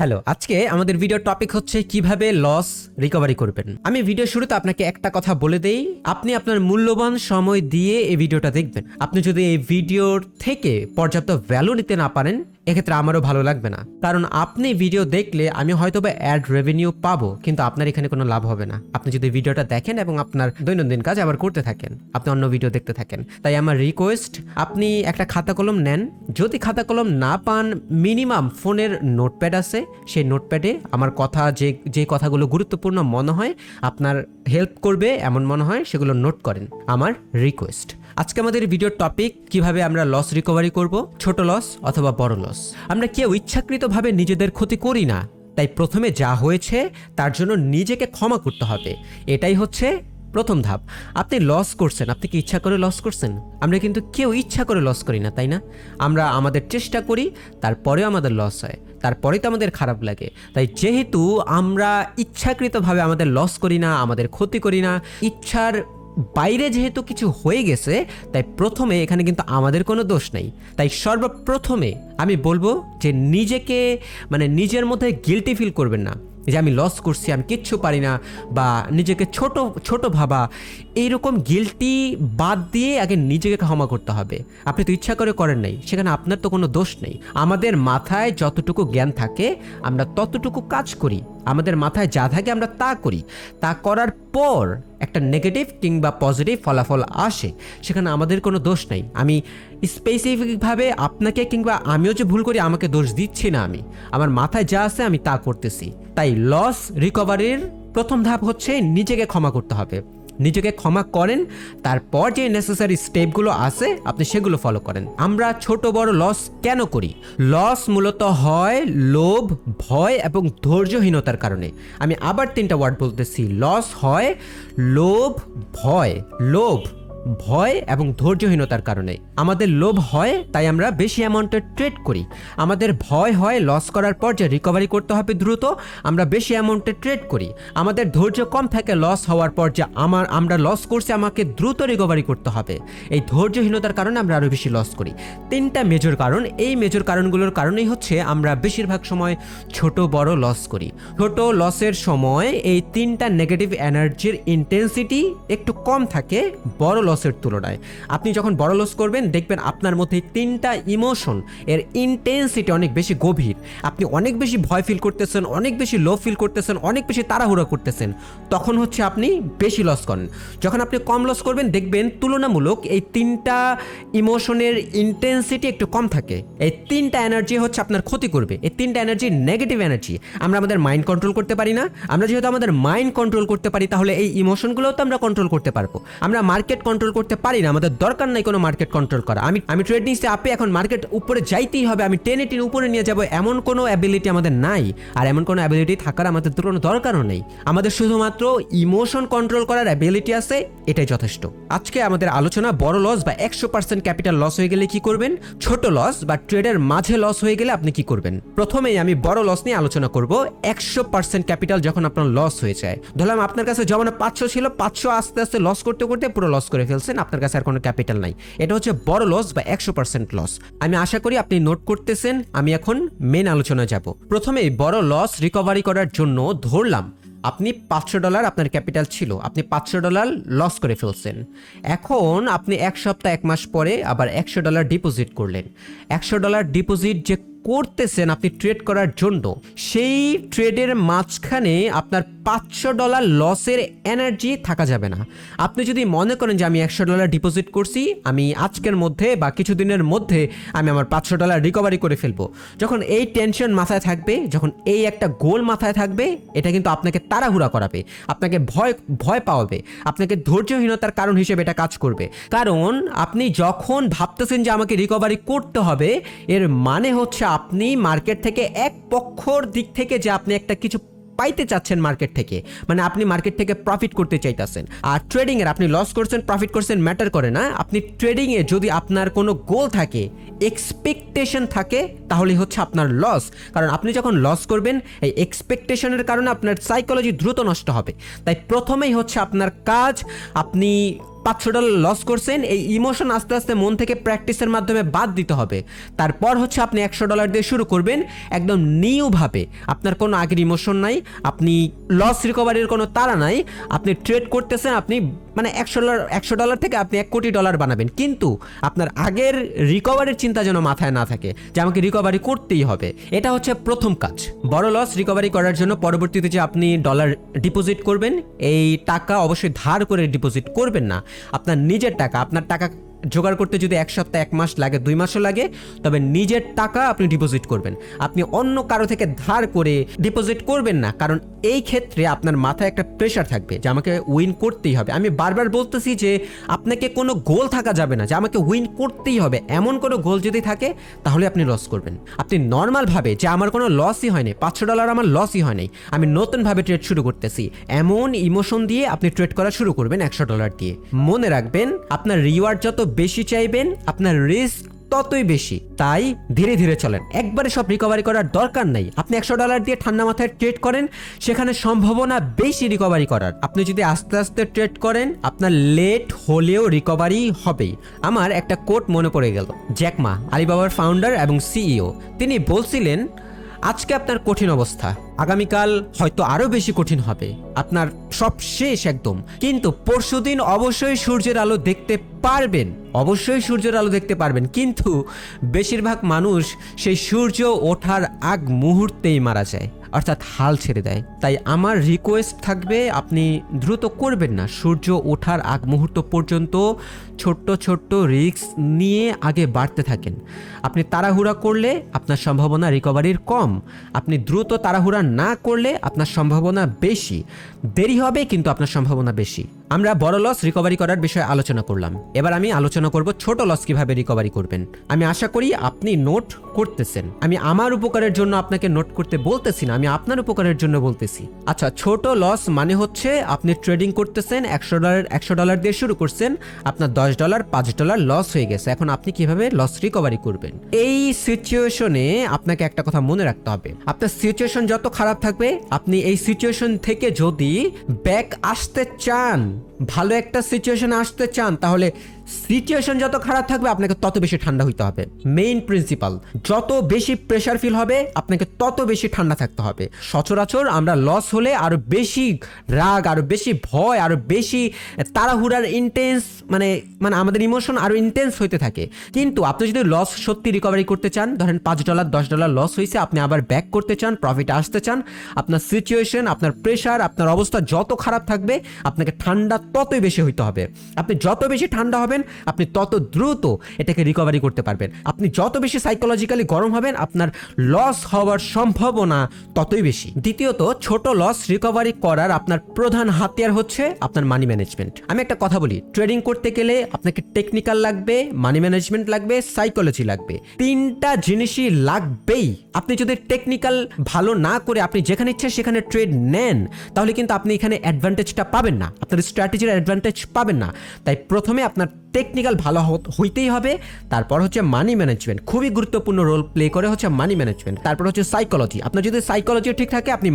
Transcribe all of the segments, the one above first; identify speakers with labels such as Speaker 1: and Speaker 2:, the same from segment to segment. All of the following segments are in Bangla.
Speaker 1: হ্যালো, আজকে আমাদের ভিডিও টপিক হচ্ছে কিভাবে লস রিকভারি করবেন। আমি ভিডিও শুরুতে আপনাকে একটা কথা বলে দেই, আপনি আপনার মূল্যবান সময় দিয়ে এই ভিডিওটা দেখবেন। আপনি যদি এই ভিডিওর থেকে পর্যাপ্ত ভ্যালু নিতে না পারেন, এক্ষেত্রে আমারও ভালো লাগবে না, কারণ আপনি ভিডিও দেখলে আমি হয়তো বা অ্যাড রেভিনিউ পাবো, কিন্তু আপনার এখানে কোনো লাভ হবে না। আপনি যদি ভিডিওটা দেখেন এবং আপনার দৈনন্দিন কাজ আবার করতে থাকেন, আপনি অন্য ভিডিও দেখতে থাকেন। তাই আমার রিকোয়েস্ট, আপনি একটা খাতা কলম নেন। যদি খাতা কলম না পান, মিনিমাম ফোনের নোটপ্যাড আছে, সেই নোটপ্যাডে আমার কথা যে কথাগুলো গুরুত্বপূর্ণ মনে হয়, আপনার হেল্প করবে এমন মনে হয়, সেগুলো নোট করেন। আমার রিকোয়েস্ট। আজকে আমাদের ভিডিওর টপিক কিভাবে আমরা লস রিকভারি করব, ছোট লস অথবা বড় লস। আমরা কেউ ইচ্ছাকৃতভাবে নিজেদের ক্ষতি করি না, তাই প্রথমে যা হয়েছে তার জন্য নিজেকে ক্ষমা করতে হবে। এটাই হচ্ছে প্রথম ধাপ। আপনি লস করছেন, আপনি কি ইচ্ছা করে লস করছেন? আমরা কিন্তু কেউ ইচ্ছা করে লস করি না, তাই না? আমরা আমাদের চেষ্টা করি, তারপরেও আমাদের লস হয়, তারপরে তো আমাদের খারাপ লাগে। তাই যেহেতু আমরা ইচ্ছাকৃতভাবে আমাদের লস করি না, আমাদের ক্ষতি করি না, ইচ্ছার বাইরে যেহেতু কিছু হয়ে গেছে, তাই প্রথমে এখানে কিন্তু আমাদের কোনো দোষ নেই। তাই সর্বপ্রথমে আমি বলবো যে নিজেকে নিজের মধ্যে গিল্টি ফিল করবেন না যে আমি লস করছি, আমি কিচ্ছু পারি না, বা নিজেকে ছোট ছোট ভাবা। এইরকম গিল্টি বাদ দিয়ে আগে নিজেকে ক্ষমা করতে হবে। আপনি তো ইচ্ছা করে করেন নাই, সেখানে আপনার তো কোনো দোষ নেই। আমাদের মাথায় যতটুকু জ্ঞান থাকে আমরা ততটুকু কাজ করি, আমাদের মাথায় যা থাকে আমরা তা করি। তা করার পর একটা নেগেটিভ কিংবা পজিটিভ ফলাফল আসে, সেখানে আমাদের কোনো দোষ নেই। আমি স্পেসিফিকভাবে আপনাকে কিংবা আমিও যে ভুল করি আমাকে দোষ দিচ্ছি না, আমি আমার মাথায় যা আছে আমি তা করতেছি। তাই লস রিকভারির প্রথম ধাপ হচ্ছে নিজেকে ক্ষমা করতে হবে। নিজেকে ক্ষমা করেন, তারপর যে নেসেসারি স্টেপগুলো আছে আপনি সেগুলো ফলো করেন। আমরা ছোট বড় লস কেন করি? লস মূলত হয় লোভ, ভয় এবং ধৈর্যহীনতার কারণে। আমি আবার 3টা ওয়ার্ড বলতেছি। লস হয় লোভ, ভয় এবং ধৈর্যহীনতার কারণে। আমাদের লোভ হয় তাই আমরা বেশি অ্যামাউন্টের ট্রেড করি। আমাদের ভয় হয় লস করার পর যে রিকভারি করতে হবে দ্রুত, আমরা বেশি অ্যামাউন্টে ট্রেড করি। আমাদের ধৈর্য কম থাকে লস হওয়ার পর, যে আমরা লস করছি, আমাকে দ্রুত রিকভারি করতে হবে। এই ধৈর্যহীনতার কারণে আমরা আরও বেশি লস করি। 3টা মেজর কারণ। এই মেজর কারণগুলোর কারণেই হচ্ছে আমরা বেশিরভাগ সময় ছোট বড় লস করি। ছোট লসের সময় এই 3টা নেগেটিভ এনার্জির ইন্টেন্সিটি একটু কম থাকে বড় লসের তুলনায়। আপনি যখন বড় লস করবেন দেখবেন আপনার মধ্যে 3টা ইমোশন এর ইন্টেন্সিটি অনেক বেশি গভীর। আপনি অনেক বেশি ভয় ফিল করতেছেন, অনেক বেশি লো ফিল করতেছেন, অনেক বেশি তাড়াহুড়া করতেছেন, তখন হচ্ছে আপনি বেশি লস করেন। যখন আপনি কম লস করবেন দেখবেন তুলনামূলক এই 3টা ইমোশনের ইন্টেন্সিটি একটু কম থাকে। এই 3টা এনার্জি হচ্ছে আপনার ক্ষতি করবে। এই 3টা এনার্জি নেগেটিভ এনার্জি। আমরা আমাদের মাইন্ড কন্ট্রোল করতে পারি না। আমরা যেহেতু আমাদের মাইন্ড কন্ট্রোল করতে পারি, তাহলে এই ইমোশনগুলোও তো আমরা কন্ট্রোল করতে পারবো। আমরা মার্কেট কন্ট্রোল করতে পারি না, আমাদের দরকার নাই কোনো মার্কেট কন্ট্রোল করা। আমি ট্রেড নিচ্ছি, আপনি এখন মার্কেট উপরে যাইতেই হবে, আমি 1080 উপরে নিয়ে যাব, এমন কোনো অ্যাবিলিটি আমাদের নাই। আর এমন কোনো অ্যাবিলিটি থাকার আমাদের তো কোনো দরকারও নেই। আমাদের শুধুমাত্র ইমোশন কন্ট্রোল করার অ্যাবিলিটি আছে, এটাই যথেষ্ট। আজকে আমাদের আলোচনা বড় লস বা 100% ক্যাপিটাল লস হয়ে গেলে কি করবেন, ছোট লস বা ট্রেডের মাঝে লস হয়ে গেলে আপনি কি করবেন। প্রথমেই আমি বড় লস নিয়ে আলোচনা করব। 100% ক্যাপিটাল যখন আপনার লস হয়ে যায়, ধরলাম আপনার কাছে জমানো 500 ছিল, 500 আস্তে আস্তে লস করতে করতে পুরো লস করে ফেলছেন, আপনার কাছে আর কোনো ক্যাপিটাল নাই। এটা হচ্ছে বড় লস বা 100% লস। আমি আশা করি আপনি নোট করতেছেন। আমি এখন মেন আলোচনায় যাব। প্রথমে বড় লস রিকভারি করার জন্য ধরলাম আপনি $500 আপনার ক্যাপিটাল ছিল, আপনি $500 লস করে ফেলছেন। এখন আপনি 1 সপ্তাহ 1 মাস পরে আবার $100 ডিপোজিট করলেন। $100 ডিপোজিট যে করতেছেন আপনি ট্রেড করার জন্য, সেই ট্রেডের মাঝখানে আপনার $500 লসের এনার্জি থাকা যাবে না। আপনি যদি মনে করেন যে আমি $100 ডিপোজিট করছি, আমি আজকের মধ্যে বা কিছুদিনের মধ্যে আমি আমার $500 রিকভারি করে ফেলবো, যখন এই টেনশন মাথায় থাকবে, যখন এই একটা গোল মাথায় থাকবে, এটা কিন্তু আপনাকে তাড়াহুড়া করাবে, আপনাকে ভয় পাওয়াবে, আপনাকে ধৈর্যহীনতার কারণ হিসেবে এটা কাজ করবে। কারণ আপনি যখন ভাবতেছেন যে আমাকে রিকভারি করতে হবে, এর মানে হচ্ছে আপনি মার্কেট থেকে এক পক্ষর দিক থেকে যে আপনি একটা কিছু পাইতে চাচ্ছেন মার্কেট থেকে, আপনি মার্কেট থেকে প্রফিট করতে চাইতেছেন। আর ট্রেডিং এর আপনি লস করছেন প্রফিট করছেন ম্যাটার করে না। আপনি ট্রেডিং এ যদি আপনার কোনো গোল থাকে, এক্সপেকটেশন থাকে, তাহলে হচ্ছে আপনার লস। কারণ আপনি যখন লস করবেন, এই এক্সপেকটেশনের কারণে আপনার সাইকোলজি দ্রুত নষ্ট হবে। তাই প্রথমেই হচ্ছে আপনার কাজ, আপনি $500 লস করছেন, এই ইমোশন আস্তে আস্তে মন থেকে প্র্যাকটিসের মাধ্যমে বাদ দিতে হবে। তারপর হচ্ছে আপনি $100 দিয়ে শুরু করবেন একদম নিউভাবে। আপনার কোনো আগের ইমোশন নাই, আপনি লস রিকভারির কোনো তাড়া নাই, আপনি ট্রেড করতেছেন, আপনি মানে $100 থেকে আপনি $1 কোটি বানাবেন, কিন্তু আপনার আগের রিকভারির চিন্তা যেন মাথায় না থাকে যে আমাকে রিকভারি করতেই হবে। এটা হচ্ছে প্রথম কাজ। বড় লস রিকভারি করার জন্য পরবর্তীতে যে আপনি ডলার ডিপোজিট করবেন, এই টাকা অবশ্যই ধার করে ডিপোজিট করবেন না, আপনার নিজের টাকা। আপনার টাকা জোগাড় করতে যদি 1 সপ্তাহ 1 মাস লাগে 2 মাসও লাগে, তবে নিজের টাকা আপনি ডিপোজিট করবেন। আপনি অন্য কারো থেকে ধার করে ডিপোজিট করবেন না, কারণ এই ক্ষেত্রে আপনার মাথায় একটা প্রেশার থাকবে যে আমাকে উইন করতেই হবে। আমি বারবার বলতেছি যে আপনাকে কোনো গোল থাকা যাবে না যে আমাকে উইন করতেই হবে। এমন কোনো গোল যদি থাকে তাহলে আপনি লস করবেন। আপনি নর্মালভাবে যে আমার কোনো লসই হয়নি, $500 আমার লসই হয়নি, আমি নতুনভাবে ট্রেড শুরু করতেছি, এমন ইমোশন দিয়ে আপনি ট্রেড করা শুরু করবেন $100 দিয়ে। মনে রাখবেন, আপনার রিওয়ার্ড যত বেশি চাইবেন আপনার রিস্ক ততই বেশি। তাই ধীরে ধীরে চলেন, একবারে সব রিকভারি করার দরকার নাই। আপনি $100 দিয়ে ঠান্ডা মাথায় ট্রেড করেন, সেখানে সম্ভাবনা বেশি রিকভারি করার। আপনি যদি আস্তে আস্তে ট্রেড করেন আপনার লেট হলেও রিকভারি হবেই। আমার একটা কোট মনে পড়ে গেল, জ্যাক মা, আলিবাবার ফাউন্ডার এবং সিইও, তিনি বলছিলেন আজকে আপনার কঠিন অবস্থা, আগামীকাল হয়তো আরো বেশি কঠিন হবে, আপনার সব শেষ একদম, কিন্তু পরশুদিন অবশ্যই সূর্যের আলো দেখতে পারবেন, অবশ্যই সূর্যের আলো দেখতে পারবেন। কিন্তু বেশিরভাগ মানুষ সেই সূর্য ওঠার আগ মুহূর্তেই মারা যায়, অর্থাৎ হাল ছেড়ে দেয়। তাই আমার রিকোয়েস্ট থাকবে আপনি দ্রুত করবেন না, সূর্য ওঠার আগ মুহূর্ত পর্যন্ত ছোট্ট ছোট্ট রিস্ক নিয়ে আগে বাড়তে থাকেন। আপনি তাড়াহুড়া করলে আপনার সম্ভাবনা রিকভারির কম, আপনি দ্রুত তাড়াহুড়া না করলে আপনার সম্ভাবনা বেশি। দেরি হবে কিন্তু আপনার সম্ভাবনা বেশি। আমরা বড় লস রিকভারি করার বিষয়ে আলোচনা করলাম, এবার আমি আলোচনা করব ছোট লস কিভাবে রিকভারি করবেন। আমি আশা করি আপনি নোট করতেছেন। আমি আমার উপকারের জন্য আপনাকে নোট করতে বলতেছি না, আমি আপনার উপকারের জন্য বলতেছি। আচ্ছা, ছোট লস মানে হচ্ছে আপনি ট্রেডিং করতেছেন, $100 দিয়ে শুরু করছেন, আপনার $10 $5 লস হয়ে গেছে। এখন আপনি কিভাবে লস রিকভারি করবেন? এই সিচুয়েশনে আপনাকে একটা কথা মনে রাখতে হবে, আপনার সিচুয়েশন যত খারাপ থাকবে, আপনি এই সিচুয়েশন থেকে যদি ব্যাক আসতে চান, ভালো একটা সিচুয়েশন আসতে চান, তাহলে সিচুয়েশন যত খারাপ থাকবে আপনাকে তত বেশি ঠান্ডা হইতে হবে। মেইন প্রিন্সিপাল, যত বেশি প্রেশার ফিল হবে আপনাকে তত বেশি ঠান্ডা থাকতে হবে। সচরাচর আমরা লস হলে আরো বেশি রাগ, আরো বেশি ভয়, আরো বেশি তাড়াহুড়ার ইন্টেন্স, মানে আমাদের ইমোশন আরো ইন্টেন্স হইতে থাকে। কিন্তু আপনি যদি লস সত্যি রিকভারি করতে চান, ধরেন $5 $10 লস হয়েছে, আপনি আবার ব্যাক করতে চান, প্রফিট আসতে চান, আপনার সিচুয়েশন, আপনার প্রেশার, আপনার অবস্থা যত খারাপ থাকবে আপনাকে ঠান্ডা ততই বেশি হইতে হবে। আপনি যত বেশি ঠান্ডা হবেন আপনি তত দ্রুত এটাকে রিকভারি করতে পারবেন। আপনি যত বেশি সাইকোলজিক্যালি গরম হবেন আপনার লস হওয়ার সম্ভাবনা ততই বেশি। দ্বিতীয়ত, ছোট লস রিকভারি করার আপনার প্রধান হাতিয়ার হচ্ছে আপনার মানি ম্যানেজমেন্ট। আমি একটা কথা বলি, ট্রেডিং করতে গেলে আপনাকে টেকনিক্যাল লাগবে, মানি ম্যানেজমেন্ট লাগবে, সাইকোলজি লাগবে, তিনটা জিনিসই লাগবেই। আপনি যদি টেকনিক্যাল ভালো না করে আপনি যেখানে ইচ্ছে সেখানে ট্রেড নেন, তাহলে কিন্তু আপনি এখানে অ্যাডভান্টেজটা পাবেন না, আপনার স্ট্র্যাটেজির অ্যাডভান্টেজ পাবেন না। তাই প্রথমে আপনার টেকনিক্যাল ভালো হইতেই হবে, তারপর হচ্ছে মানি ম্যানেজমেন্ট, খুবই গুরুত্বপূর্ণ রোল প্লে করে হচ্ছে মানি ম্যানেজমেন্ট, তারপর হচ্ছে সাইকোলজি। আপনার যদি সাইকোলজি ঠিক থাকে আপনি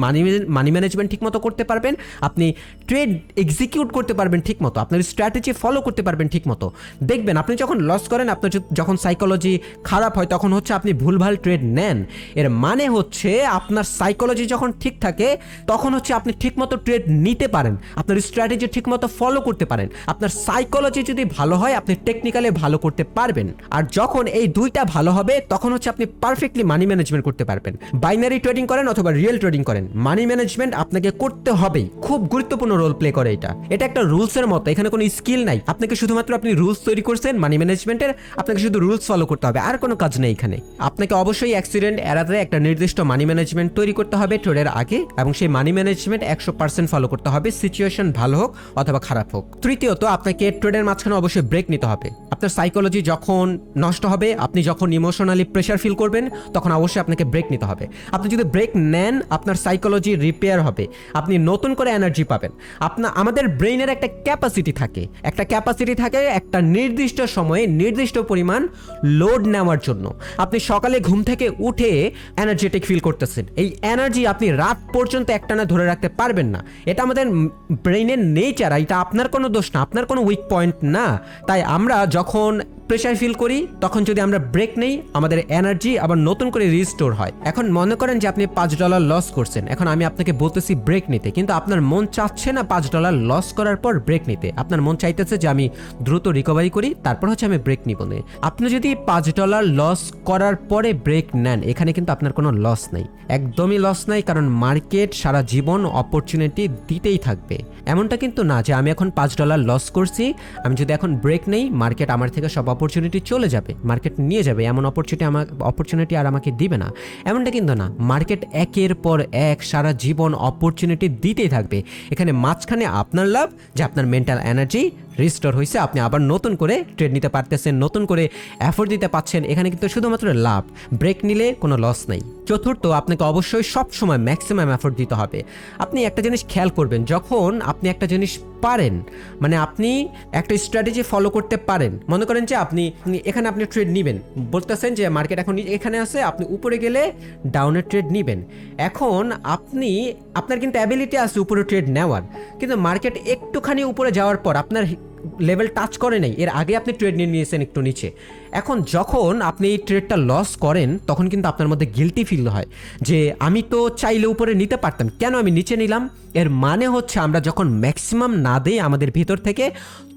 Speaker 1: মানি ম্যানেজমেন্ট ঠিক মতো করতে পারবেন, আপনি ট্রেড এক্সিকিউট করতে পারবেন ঠিক মতো, আপনার স্ট্র্যাটেজি ফলো করতে পারবেন ঠিক মতো। দেখবেন আপনি যখন লস করেন, আপনার যখন সাইকোলজি খারাপ হয় তখন হচ্ছে আপনি ভুলভাল ট্রেড নেন। এর মানে হচ্ছে আপনার সাইকোলজি যখন ঠিক থাকে তখন হচ্ছে আপনি ঠিক মতো ট্রেড নিতে পারেন, আপনার স্ট্র্যাটেজি ঠিক মতো ফলো করতে পারেন। আপনার সাইকোলজি যদি ভালো হয় আপনি টেকনিক্যালি ভালো করতে পারবেন, আর যখন এই দুইটা ভালো হবে তখন হচ্ছে আপনি পারফেক্টলি মানি ম্যানেজমেন্ট করতে পারবেন। বাইনারি ট্রেডিং করেন অথবা রিয়েল ট্রেডিং করেন, মানি ম্যানেজমেন্ট আপনাকে করতে হবেই, খুব গুরুত্বপূর্ণ রোল প্লে করে এটা। এটা একটা রুলসের মতো, এখানে কোনো স্কিল নাই, আপনাকে শুধুমাত্র আপনি রুলস তৈরি করছেন মানি ম্যানেজমেন্টের, আপনাকে শুধু রুলস ফলো করতে হবে, আর কোনো কাজ নেই এখানে। আপনাকে অবশ্যই অ্যাক্সিডেন্ট এড়াতে একটা নির্দিষ্ট মানি ম্যানেজমেন্ট তৈরি করতে হবে ট্রেডের আগে, এবং সেই মানি ম্যানেজমেন্ট 100% ফলো করতে হবে, সিচুয়েশন ভালো হোক অথবা খারাপ হোক। তৃতীয়ত, আপনাকে ট্রেডের মাঝখানে অবশ্যই ব্রেক নিতে হবে। আপনার সাইকোলজি যখন নষ্ট হবে, আপনি যখন ইমোশনালি প্রেশার ফিল করবেন, তখন অবশ্যই আপনাকে ব্রেক নিতে হবে। আপনি যদি ব্রেক নেন, আপনার সাইকোলজি রিপেয়ার হবে, আপনি নতুন করে এনার্জি পাবেন। আমাদের ব্রেইনের একটা ক্যাপাসিটি থাকে, একটা নির্দিষ্ট সময়ে নির্দিষ্ট পরিমাণ লোড নেওয়ার জন্য। আপনি সকালে ঘুম থেকে উঠে এনার্জেটিক ফিল করতেছেন, এই এনার্জি আপনি রাত পর্যন্ত একটানা ধরে রাখতে পারবেন না। এটা আমাদের ব্রেইনের নেচার, এটা আপনার কোনো দোষ না, আপনার কোনো উইক পয়েন্ট না। তাই আমরা যখন প্রেশার ফিল করি, তখন যদি আমরা ব্রেক নেই, আমাদের এনার্জি আবার নতুন করে রিস্টোর হয়। এখন মনে করেন যে আপনি $5 লস করছেন, এখন আমি আপনাকে বলতেছি ব্রেক নিতে, কিন্তু আপনার মন চাচ্ছে না $5 লস করার পর ব্রেক নিতে। আপনার মন চাইতেছে যে আমি দ্রুত রিকভারি করি, তারপর হচ্ছে আমি ব্রেক নিব না। আপনি যদি $5 লস করার পরে ব্রেক নেন, এখানে কিন্তু আপনার কোনো লস নাই, একদমই লস নাই, কারণ মার্কেট সারা জীবন অপরচুনিটি দিতেই থাকবে। এমনটা কিন্তু না যে আমি এখন $5 লস করছি, আমি যদি এখন ব্রেক নেই, মার্কেট আমার থেকে সব অপরচুনিটি চলে যাবে, মার্কেট নিয়ে যাবে, এমন অপরচুনিটি আর আমাকে দিবে না। এমনটা কিন্তু না, মার্কেট একের পর এক সারা জীবন অপরচুনিটি দিতেই থাকবে। এখানে মাঝখানে আপনার লাভ যে আপনার মেন্টাল এনার্জি রিস্টোর হয়েছে, আপনি আবার নতুন করে ট্রেড নিতে পারতেছেন, নতুন করে এফোর্ট দিতে পারছেন। এখানে কিন্তু শুধুমাত্র লাভ, ব্রেক নিলে কোনো লস নেই। চতুর্থ, আপনাকে অবশ্যই সবসময় ম্যাক্সিমাম এফোর্ট দিতে হবে। আপনি একটা জিনিস খেয়াল করবেন, যখন আপনি একটা জিনিস পারেন, মানে আপনি একটা স্ট্র্যাটেজি ফলো করতে পারেন, মনে করেন যে আপনি ট্রেড নেবেন, বলতেছেন যে মার্কেট এখন এখানে আছে, আপনি উপরে গেলে ডাউনের ট্রেড নেবেন। এখন আপনার কিন্তু অ্যাবিলিটি আছে উপরে ট্রেড নেওয়ার, কিন্তু মার্কেট একটুখানি উপরে যাওয়ার পর আপনার লেভেল টাচ করে নাই, এর আগে আপনি ট্রেড নিয়ে নিয়েছেন একটু নিচে। এখন যখন আপনি এই ট্রেডটা লস করেন, তখন কিন্তু আপনার মধ্যে গিল্টি ফিল হয় যে আমি তো চাইলে উপরে নিতে পারতাম, কেন আমি নিচে নিলাম। এর মানে হচ্ছে আমরা যখন ম্যাক্সিমাম না দেই আমাদের ভিতর থেকে,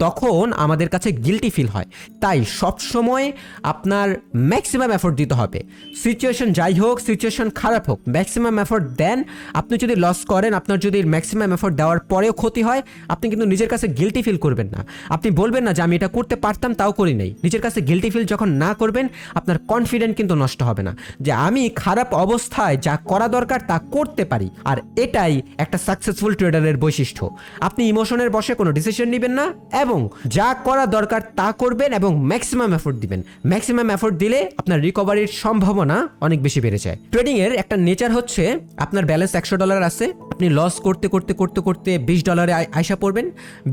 Speaker 1: তখন আমাদের কাছে গিল্টি ফিল হয়। তাই সবসময় আপনার ম্যাক্সিমাম এফোর্ট দিতে হবে, সিচুয়েশন যাই হোক, সিচুয়েশন খারাপ হোক, ম্যাক্সিমাম এফোর্ট দেন। আপনি যদি লস করেন, আপনার যদি ম্যাক্সিমাম এফোর্ট দেওয়ার পরেও ক্ষতি হয়, আপনি কিন্তু নিজের কাছে গিল্টি ফিল করবেন না। আপনি বলবেন না যে আমি এটা করতে পারতাম তাও করি নাই। নিজের কাছে গিল্টি ফিল যখন না করবেন, আপনার কনফিডেন্ট কিন্তু নষ্ট হবে না যে আমি খারাপ অবস্থায় যা করা দরকার তা করতে পারি। আর এটাই একটা সাকসেসফুল ট্রেডারের বৈশিষ্ট্য। আপনি ইমোশনের বশে কোনো ডিসিশন নেবেন না, এবং যা করা দরকার তা করবেন এবং ম্যাক্সিমাম এফোর্ট দিবেন। ম্যাক্সিমাম এফোর্ট দিলে আপনার রিকভারির সম্ভাবনা অনেক বেশি বেড়ে যায়। ট্রেডিং এর একটা নেচার হচ্ছে, আপনার ব্যালেন্স $100 আছে, আপনি লস করতে করতে করতে করতে $20 আইসা পড়বেন,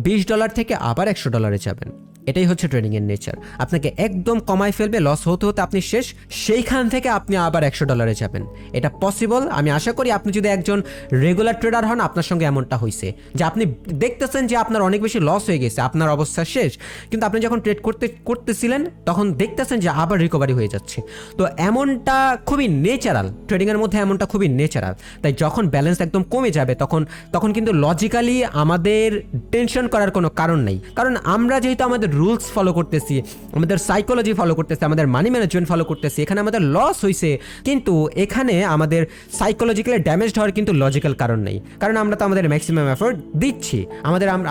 Speaker 1: $20 থেকে আবার $100 যাবেন। এটাই হচ্ছে ট্রেডিং এর নেচার। আপনাকে একদম কমায় ফেলবে, লস হতে হতে আপনি শেষ, সেইখান থেকে আপনি আবার $100 যাবেন। এটা পসিবল। আমি আশা করি আপনি যদি একজন রেগুলার ট্রেডার হন, আপনার সঙ্গে এমনটা হয়েছে যে আপনি দেখতেছেন যে আপনার অনেক বেশি লস হয়ে গেছে, আপনার অবস্থা শেষ, কিন্তু আপনি যখন ট্রেড করতেছিলেন তখন দেখতেছেন যে আবার রিকভারি হয়ে যাচ্ছে। তো এমনটা খুবই নেচারাল, ট্রেডিংয়ের মধ্যে এমনটা খুবই নেচারাল। তাই যখন ব্যালেন্স একদম কমে যাবে, তখন কিন্তু লজিক্যালি আমাদের টেনশন করার কোনো কারণ নেই, কারণ আমরা যেহেতু আমাদের রুলস ফলো করতেছি, আমাদের সাইকোলজি ফলো করতেছি, আমাদের মানি ম্যানেজমেন্ট ফলো করতেছি। এখানে আমাদের লস হয়েছে, কিন্তু এখানে আমাদের সাইকোলজিক্যালি ড্যামেজড হওয়ার কিন্তু লজিক্যাল কারণ নেই, কারণ আমরা তো আমাদের ম্যাক্সিমাম এফোর্ট দিচ্ছি,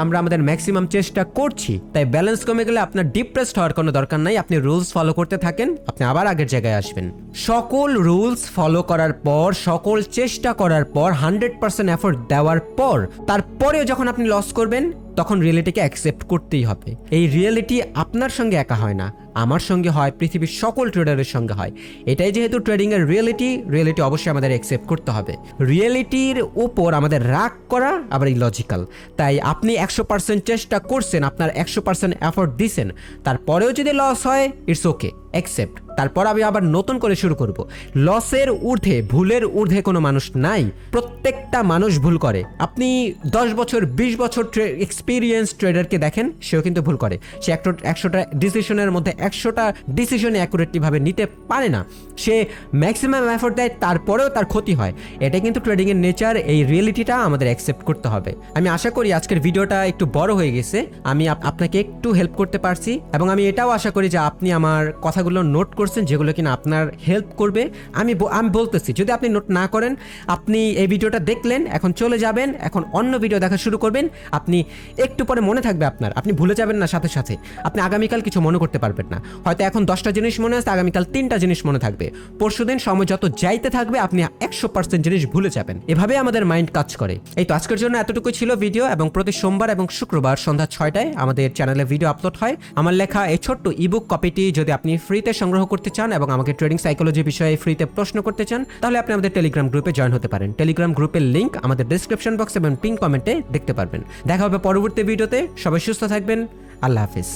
Speaker 1: আমরা আমাদের ম্যাক্সিমাম চেষ্টা করছি। তাই ব্যালেন্স কমে গেলে আপনার ডিপ্রেসড হওয়ার কোনো দরকার নাই। আপনি রুলস ফলো করতে থাকেন, আপনি আবার আগের জায়গায় আসবেন। সকল রুলস ফলো করার পর, সকল চেষ্টা করার পর, 100% এফোর্ট দেওয়ার পর, তারপরেও যখন আপনি লস করবেন, তখন রিয়েলিটিকে অ্যাকসেপ্ট করতেই হবে। এই রিয়েলিটি আপনার সঙ্গে একা হয় না, আমার সঙ্গে হয়, পৃথিবীর সকল ট্রেডারের সঙ্গে হয়। এটাই যেহেতু ট্রেডিংয়ের রিয়েলিটি অবশ্যই আমাদের অ্যাকসেপ্ট করতে হবে। রিয়েলিটির উপর আমাদের রাগ করা আবার ইলজিক্যাল। তাই আপনি 100% চেষ্টা করছেন, আপনার 100% এফোর্ট দিছেন, তারপরেও যদি লস হয়, ইটস ওকে, অ্যাকসেপ্ট। তারপর আমি আবার নতুন করে শুরু করব। লসের ঊর্ধ্বে, ভুলের ঊর্ধ্বে কোনো মানুষ নাই। প্রত্যেকটা মানুষ ভুল করে। আপনি 10 বছর 20 বছর এক্সপিরিয়েন্স ট্রেডারকে দেখেন, সেও কিন্তু ভুল করে। সে 100টা ডিসিশনের মধ্যে 100টা ডিসিশন অ্যাকুরেটলি ভাবে নিতে পারে না। সে ম্যাক্সিমাম এফোর্ট দেয়, তারপরেও তার ক্ষতি হয়। এটা কিন্তু ট্রেডিং এর নেচার। এই রিয়েলিটিটা আমাদের অ্যাকসেপ্ট করতে হবে। আমি আশা করি আজকের ভিডিওটা একটু বড় হয়ে গেছে, আমি আপনাকে একটু হেল্প করতে পারছি, এবং আমি এটাও আশা করি যে আপনি আমার কথাগুলো নোট করছেন, যেগুলো কিনা আপনার হেল্প করবে। আমি বলতেছি, যদি আপনি নোট না করেন, আপনি এই ভিডিওটা দেখলেন, এখন চলে যাবেন, এখন অন্য ভিডিও দেখা শুরু করবেন। আপনি একটু পরে মনে থাকবে আপনার, আপনি ভুলে যাবেন না, সাথে সাথে আপনি আগামীকাল কিছু মনে করতে পারবেন না। না। হয়তো এখন 10টা জিনিস মনে আছে, আগামীকাল 3টা জিনিস মনে থাকবে। পরশুদিন সময় যত যাইতে থাকবে আপনি 100% জিনিস ভুলে যাবেন। এভাবে আমাদের মাইন্ড কাজ করে। এই তো আজকের জন্য এতটুকু ছিল ভিডিও, এবং প্রতি সোমবার এবং শুক্রবার সন্ধ্যা 6টায় আমাদের চ্যানেলে ভিডিও আপলোড হয়। আমার লেখা এই ছোট্ট ইবুক কপিটি যদি আপনি ফ্রিতে সংগ্রহ করতে চান এবং আমাকে ট্রেডিং সাইকোলজি বিষয়ে ফ্রিতে প্রশ্ন করতে চান, তাহলে আপনি আমাদের টেলিগ্রাম গ্রুপে জয়েন হতে পারেন। টেলিগ্রাম গ্রুপের লিংক আমাদের ডেসক্রিপশন বক্স এবং পিন কমেন্টে দেখতে পারবেন। দেখা হবে পরবর্তী ভিডিওতে। সবাই সুস্থ থাকবেন। আল্লাহ হাফিজ।